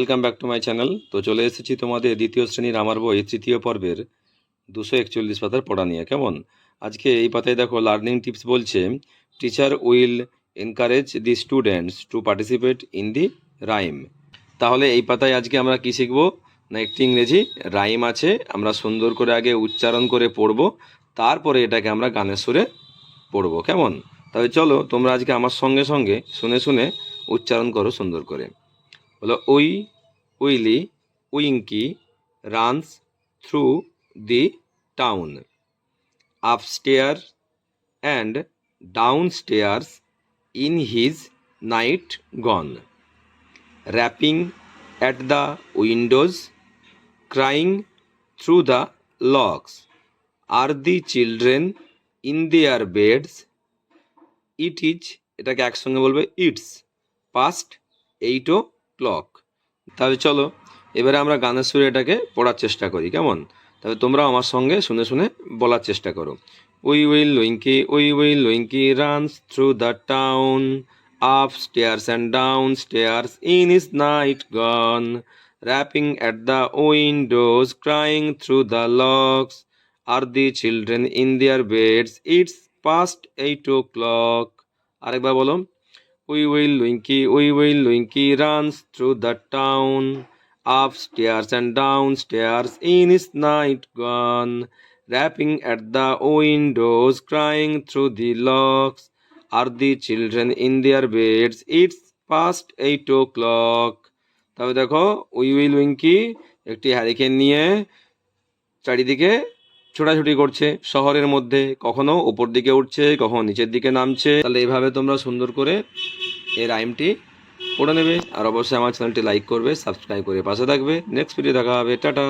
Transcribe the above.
Welcome back to my channel. তো চলে এসেছি তোমাদের দ্বিতীয় শ্রেণীর আমার বই তৃতীয় পর্বের 241 পাতার পড়া নিয়ে। কেমন? আজকে এই পাতায় দেখো লার্নিং টিপস বলছে, teacher will encourage the students to participate in the rhyme. তাহলে এই পাতায় আজকে আমরা কি শিখব না, একটি ইংরেজি রাইম আছে, আমরা সুন্দর করে আগে উচ্চারণ করে পড়ব, তারপরে এটাকে আমরা গানের সুরে পড়ব। কেমন? তবে চলো তোমরা আজকে আমার সঙ্গে সঙ্গে শুনে শুনে উচ্চারণ করো সুন্দর করে। বলো, Willie Winkie runs through the town, upstair and downstairs in his nightgown, rapping at the windows, crying through the locks, are the children in their beds, it is, এটাকে একসঙ্গে বলবে, ইটস পাস্ট 8 o'clock। তাহলে চলো এবারে আমরা গানের সুরে এটাকে পড়ার চেষ্টা করি। কেমন? তবে তোমরাও আমার সঙ্গে শুনে শুনে বলার চেষ্টা করো। Wee Willie Winkie runs through the town, upstairs and downstairs in his nightgown, rapping at the windows, crying through the locks, are the children in their beds, it's past 8 o'clock। আরেকবার বলো। We will Winky runs through the town, upstairs and downstairs in his night gown, rapping at the windows, crying through the locks, are the children in their beds, it's past 8 o'clock। তবে দেখো, we Willie উইঙ্কি একটি hurricane নিয়ে চারিদিকে ছোটাছুটি করছে শহরের মধ্যে, কখনো উপর দিকে উঠছে, কখনো নিচের দিকে নামছে। তাহলে এইভাবে তোমরা সুন্দর করে এই রাইমটি পড়ে নেবে। আর অবশ্যই আমার চ্যানেলটি লাইক করবে, সাবস্ক্রাইব করে পাশে থাকবে। নেক্সট ভিডিও দেখা হবে। টাটা।